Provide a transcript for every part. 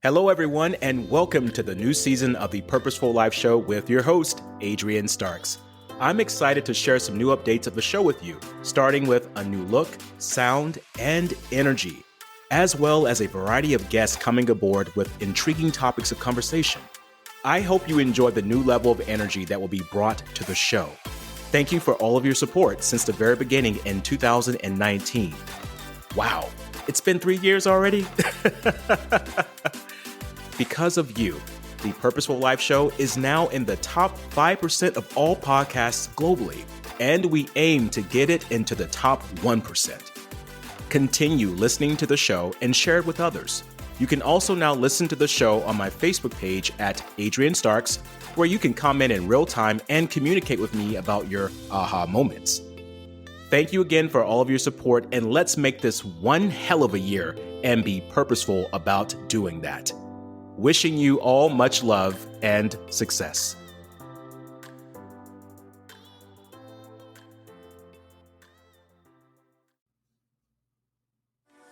Hello, everyone, and welcome to the new season of the Purposeful Life Show with your host, Adrian Starks. I'm excited to share some new updates of the show with you, starting with a new look, sound, and energy, as well as a variety of guests coming aboard with intriguing topics of conversation. I hope you enjoy the new level of energy that will be brought to the show. Thank you for all of your support since the very beginning in 2019. Wow, it's been 3 years already? Because of you, the Purposeful Life Show is now in the top 5% of all podcasts globally, and we aim to get it into the top 1%. Continue listening to the show and share it with others. You can also now listen to the show on my Facebook page at Adrian Starks, where you can comment in real time and communicate with me about your aha moments. Thank you again for all of your support, and let's make this one hell of a year and be purposeful about doing that. Wishing you all much love and success.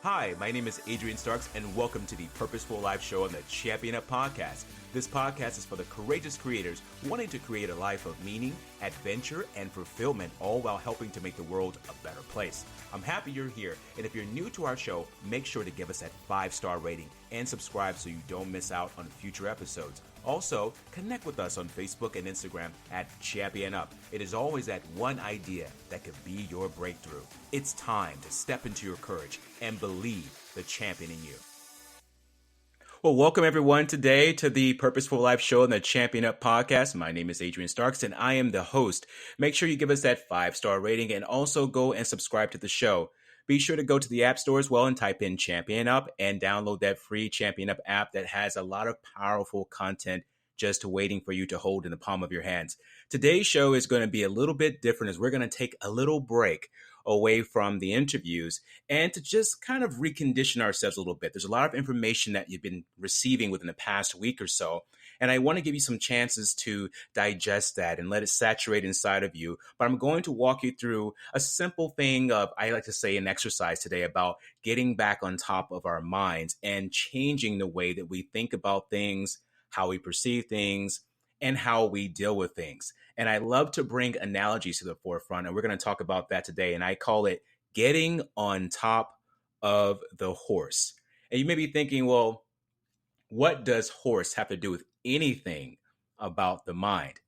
Hi, my name is Adrian Starks, and welcome to the Purposeful Life Show on the Champion Up podcast. This podcast is for the courageous creators wanting to create a life of meaning, adventure, and fulfillment, all while helping to make the world a better place. I'm happy you're here, and if you're new to our show, make sure to give us that 5-star rating and subscribe so you don't miss out on future episodes. Also, connect with us on Facebook and Instagram at Champion Up. It is always that one idea that could be your breakthrough. It's time to step into your courage and believe the champion in you. Well, welcome everyone today to the Purposeful Life Show and the Champion Up podcast. My name is Adrian Starks and I am the host. Make sure you give us that 5-star rating and also go and subscribe to the show. Be sure to go to the App Store as well and type in Champion Up and download that free Champion Up app that has a lot of powerful content just waiting for you to hold in the palm of your hands. Today's show is going to be a little bit different as we're going to take a little break away from the interviews and to just kind of recondition ourselves a little bit. There's a lot of information that you've been receiving within the past week or so, and I want to give you some chances to digest that and let it saturate inside of you. But I'm going to walk you through a simple thing of, I like to say, an exercise today about getting back on top of our minds and changing the way that we think about things, how we perceive things, and how we deal with things. And I love to bring analogies to the forefront, and we're going to talk about that today. And I call it getting on top of the horse. And you may be thinking, well, what does horse have to do with anything about the mind?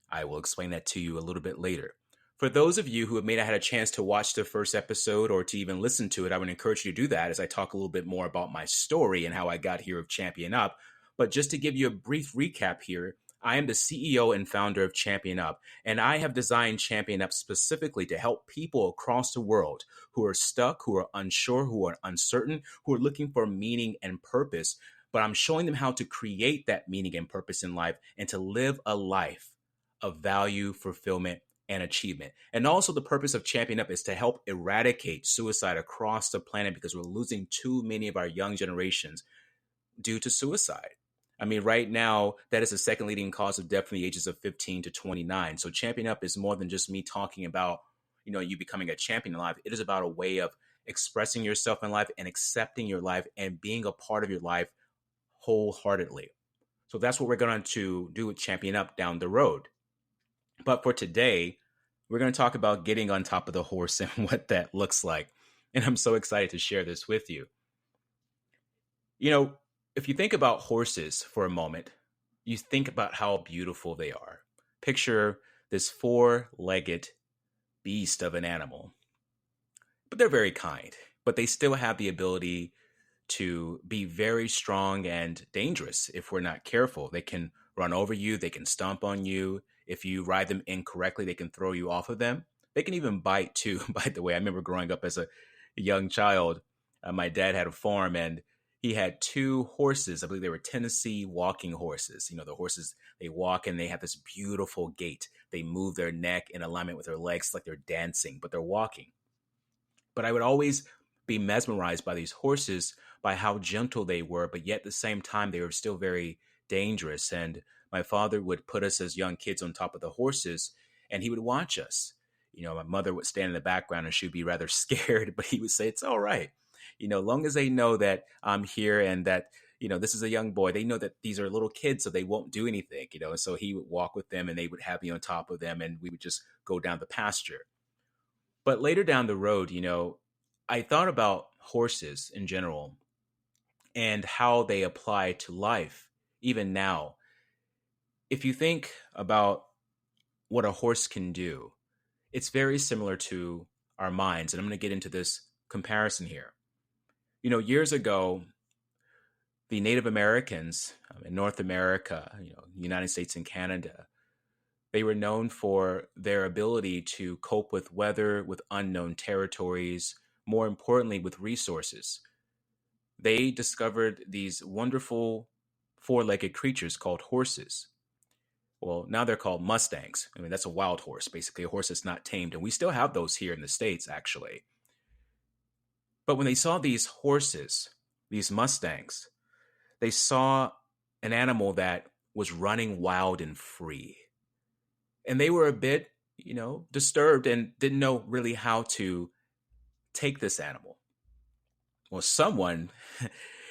I will explain that to you a little bit later. For those of you who may not had a chance to watch the first episode or to even listen to it, I would encourage you to do that as I talk a little bit more about my story and how I got here of Champion Up. But just to give you a brief recap here, I am the CEO and founder of Champion Up, and I have designed Champion Up specifically to help people across the world who are stuck, who are unsure, who are uncertain, who are looking for meaning and purpose. But I'm showing them how to create that meaning and purpose in life and to live a life of value, fulfillment, and achievement. And also the purpose of Champion Up is to help eradicate suicide across the planet because we're losing too many of our young generations due to suicide. I mean, right now, that is the second leading cause of death from the ages of 15 to 29. So Champion Up is more than just me talking about, you becoming a champion in life. It is about a way of expressing yourself in life and accepting your life and being a part of your life wholeheartedly. So that's what we're going to do with Champion Up down the road. But for today, we're going to talk about getting on top of the horse and what that looks like. And I'm so excited to share this with you. If you think about horses for a moment, you think about how beautiful they are. Picture this 4-legged beast of an animal. But they're very kind, but they still have the ability to be very strong and dangerous if we're not careful. They can run over you. They can stomp on you. If you ride them incorrectly, they can throw you off of them. They can even bite too. By the way, I remember growing up as a young child, my dad had a farm and he had 2 horses. I believe they were Tennessee walking horses. The horses, they walk and they have this beautiful gait. They move their neck in alignment with their legs like they're dancing, but they're walking. But I would always be mesmerized by these horses, by how gentle they were, but yet at the same time, they were still very dangerous. And my father would put us as young kids on top of the horses and he would watch us. My mother would stand in the background and she'd be rather scared, but he would say, it's all right. Long as they know that I'm here and that, this is a young boy. They know that these are little kids, so they won't do anything, And so he would walk with them and they would have me on top of them and we would just go down the pasture. But later down the road, I thought about horses in general and how they apply to life, even now. If you think about what a horse can do, it's very similar to our minds. And I'm going to get into this comparison here. Years ago, the Native Americans in North America, United States and Canada, they were known for their ability to cope with weather, with unknown territories, more importantly, with resources. They discovered these wonderful four-legged creatures called horses. Well, now they're called Mustangs. I mean, that's a wild horse, basically, a horse that's not tamed. And we still have those here in the States, actually. But when they saw these horses, these Mustangs, they saw an animal that was running wild and free. And they were a bit, disturbed and didn't know really how to take this animal. Well, someone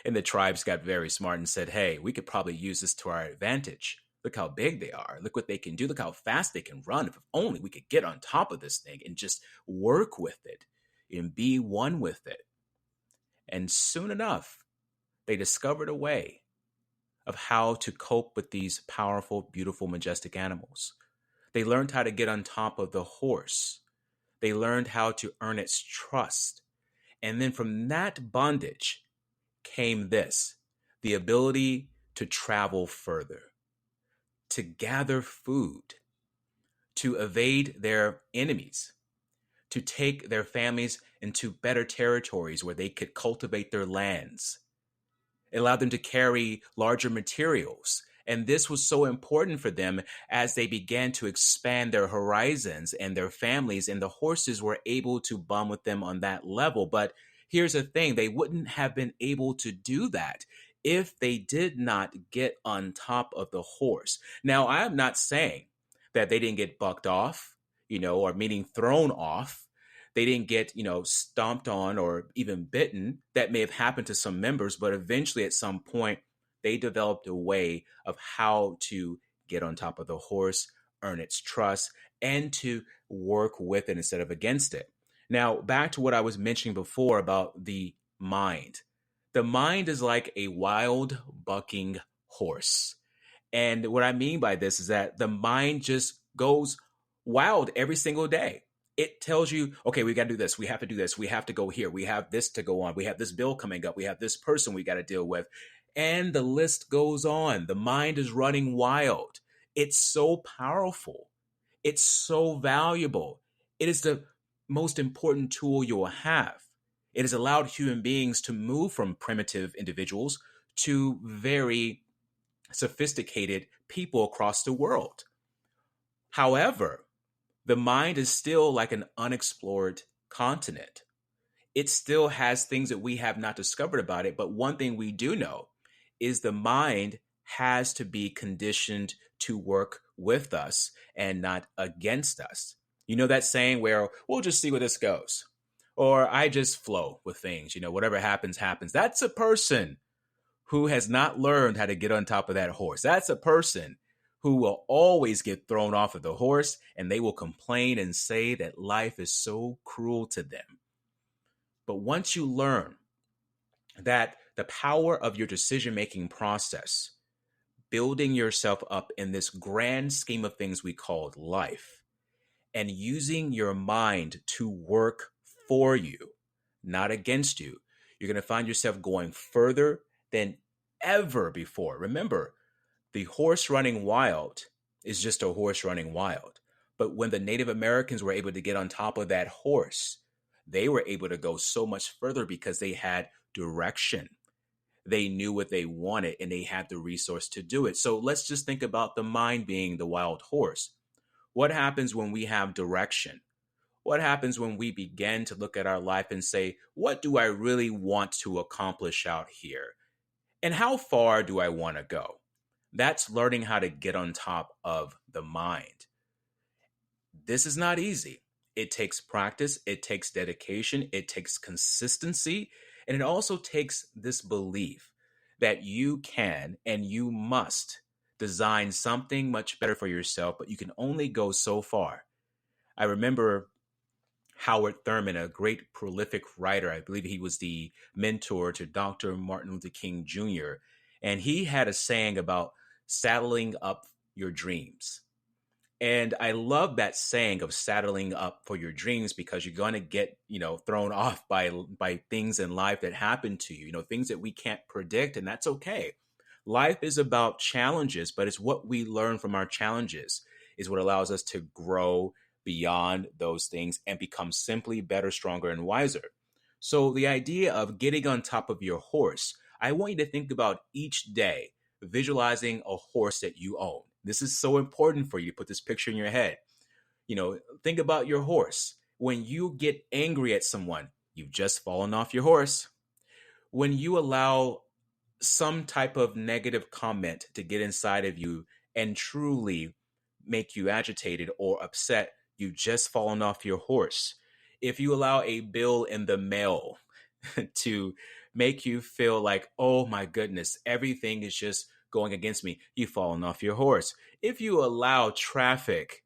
in the tribes got very smart and said, hey, we could probably use this to our advantage. Look how big they are. Look what they can do. Look how fast they can run. If only we could get on top of this thing and just work with it and be one with it. And soon enough, they discovered a way of how to cope with these powerful, beautiful, majestic animals. They learned how to get on top of the horse. They learned how to earn its trust. And then from that bondage came this, the ability to travel further, to gather food, to evade their enemies, to take their families into better territories where they could cultivate their lands. It allowed them to carry larger materials. And this was so important for them as they began to expand their horizons and their families, and the horses were able to bond with them on that level. But here's the thing, they wouldn't have been able to do that if they did not get on top of the horse. Now, I am not saying that they didn't get bucked off, or meaning thrown off. They didn't get, stomped on or even bitten. That may have happened to some members, but eventually at some point, they developed a way of how to get on top of the horse, earn its trust, and to work with it instead of against it. Now, back to what I was mentioning before about the mind. The mind is like a wild bucking horse. And what I mean by this is that the mind just goes wild every single day. It tells you, okay, we got to do this. We have to do this. We have to go here. We have this to go on. We have this bill coming up. We have this person we got to deal with. And the list goes on. The mind is running wild. It's so powerful. It's so valuable. It is the most important tool you will have. It has allowed human beings to move from primitive individuals to very sophisticated people across the world. However, the mind is still like an unexplored continent. It still has things that we have not discovered about it. But one thing we do know is the mind has to be conditioned to work with us and not against us. You know that saying where we'll just see where this goes, or I just flow with things, whatever happens, happens. That's a person who has not learned how to get on top of that horse. That's a person who will always get thrown off of the horse, and they will complain and say that life is so cruel to them. But once you learn that the power of your decision-making process, building yourself up in this grand scheme of things we call life, and using your mind to work for you, not against you, you're going to find yourself going further than ever before. Remember, the horse running wild is just a horse running wild. But when the Native Americans were able to get on top of that horse, they were able to go so much further because they had direction. They knew what they wanted and they had the resource to do it. So let's just think about the mind being the wild horse. What happens when we have direction? What happens when we begin to look at our life and say, what do I really want to accomplish out here? And how far do I want to go? That's learning how to get on top of the mind. This is not easy. It takes practice, it takes dedication, it takes consistency, and it also takes this belief that you can and you must design something much better for yourself, but you can only go so far. I remember Howard Thurman, a great prolific writer. I believe he was the mentor to Dr. Martin Luther King Jr. And he had a saying about saddling up your dreams. And I love that saying of saddling up for your dreams because you're going to get, thrown off by things in life that happen to you, things that we can't predict, and that's okay. Life is about challenges, but it's what we learn from our challenges is what allows us to grow beyond those things and become simply better, stronger, and wiser. So the idea of getting on top of your horse, I want you to think about each day visualizing a horse that you own. This is so important for you to put this picture in your head. Think about your horse. When you get angry at someone, you've just fallen off your horse. When you allow some type of negative comment to get inside of you and truly make you agitated or upset, you've just fallen off your horse. If you allow a bill in the mail to make you feel like, oh my goodness, everything is just going against me, you've fallen off your horse. If you allow traffic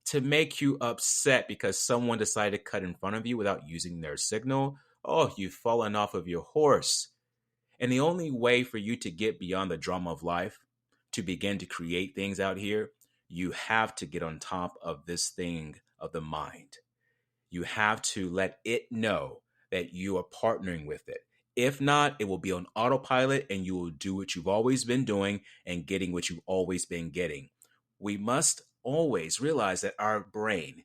to make you upset because someone decided to cut in front of you without using their signal, oh, you've fallen off of your horse. And the only way for you to get beyond the drama of life, to begin to create things out here, you have to get on top of this thing of the mind. You have to let it know that you are partnering with it. If not, it will be on autopilot and you will do what you've always been doing and getting what you've always been getting. We must always realize that our brain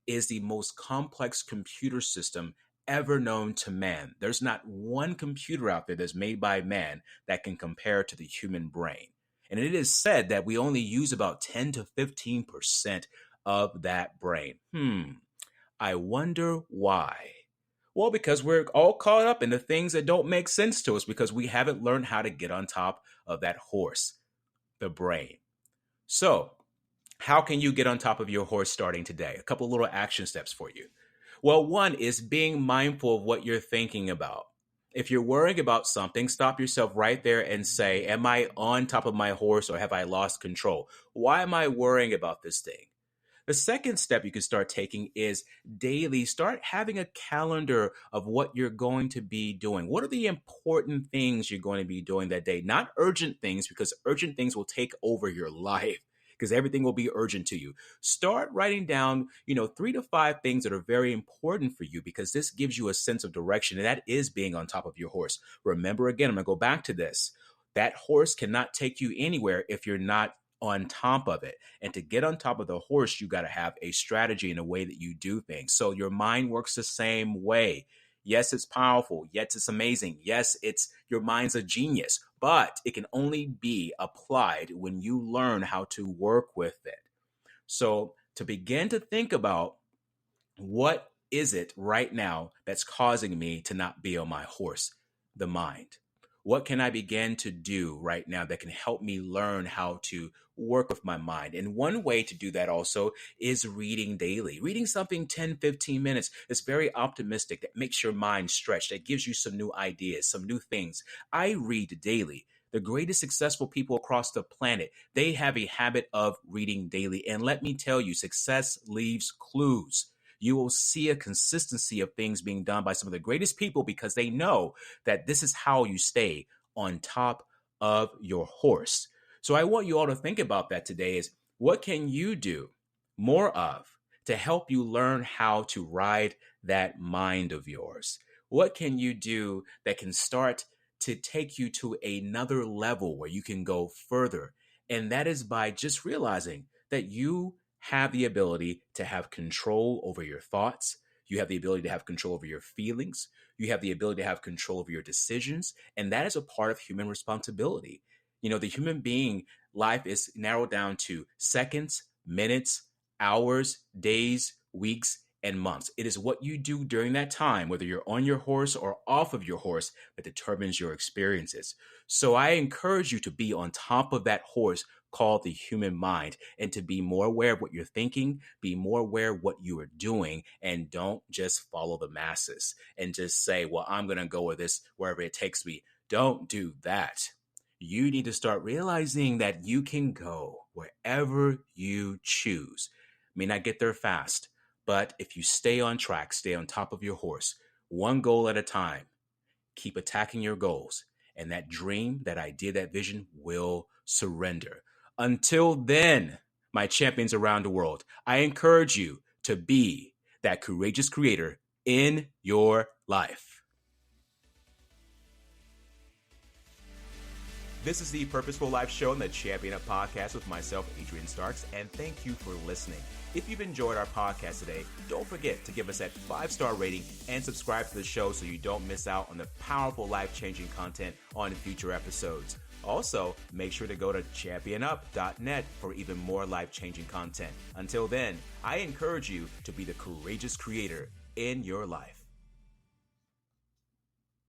is the most complex computer system ever known to man. There's not one computer out there that's made by man that can compare to the human brain. And it is said that we only use about 10 to 15% of that brain. I wonder why. Well, because we're all caught up in the things that don't make sense to us because we haven't learned how to get on top of that horse, the brain. So, how can you get on top of your horse starting today? A couple little action steps for you. Well, one is being mindful of what you're thinking about. If you're worrying about something, stop yourself right there and say, am I on top of my horse or have I lost control? Why am I worrying about this thing? The second step you can start taking is daily start having a calendar of what you're going to be doing. What are the important things you're going to be doing that day? Not urgent things, because urgent things will take over your life because everything will be urgent to you. Start writing down, 3 to 5 things that are very important for you because this gives you a sense of direction, and that is being on top of your horse. Remember, again, I'm going to go back to this. That horse cannot take you anywhere if you're not on top of it. And to get on top of the horse, you got to have a strategy and a way that you do things. So your mind works the same way. Yes, it's powerful. Yes, it's amazing. Yes, your mind's a genius, but it can only be applied when you learn how to work with it. So to begin to think about what is it right now that's causing me to not be on my horse, the mind. What can I begin to do right now that can help me learn how to work with my mind? And one way to do that also is reading daily. Reading something 10, 15 minutes is very optimistic, that makes your mind stretch, that gives you some new ideas, some new things. I read daily. The greatest successful people across the planet, they have a habit of reading daily. And let me tell you, success leaves clues. You will see a consistency of things being done by some of the greatest people because they know that this is how you stay on top of your horse. So I want you all to think about that today is what can you do more of to help you learn how to ride that mind of yours? What can you do that can start to take you to another level where you can go further? And that is by just realizing that you have the ability to have control over your thoughts. You have the ability to have control over your feelings. You have the ability to have control over your decisions. And that is a part of human responsibility. The human being life is narrowed down to seconds, minutes, hours, days, weeks, and months. It is what you do during that time, whether you're on your horse or off of your horse, that determines your experiences. So I encourage you to be on top of that horse called the human mind and to be more aware of what you're thinking, be more aware of what you are doing, and don't just follow the masses and just say, well, I'm going to go with this wherever it takes me. Don't do that. you need to start realizing that you can go wherever you choose. May not get there fast, but if you stay on track, stay on top of your horse, one goal at a time, keep attacking your goals, and that dream, that idea, that vision will surrender. Until then, my champions around the world, I encourage you to be that courageous creator in your life. This is the Purposeful Life Show and the Champion Up Podcast with myself, Adrian Starks, and thank you for listening. If you've enjoyed our podcast today, don't forget to give us that 5-star rating and subscribe to the show so you don't miss out on the powerful life-changing content on future episodes. Also, make sure to go to championup.net for even more life-changing content. Until then, I encourage you to be the courageous creator in your life.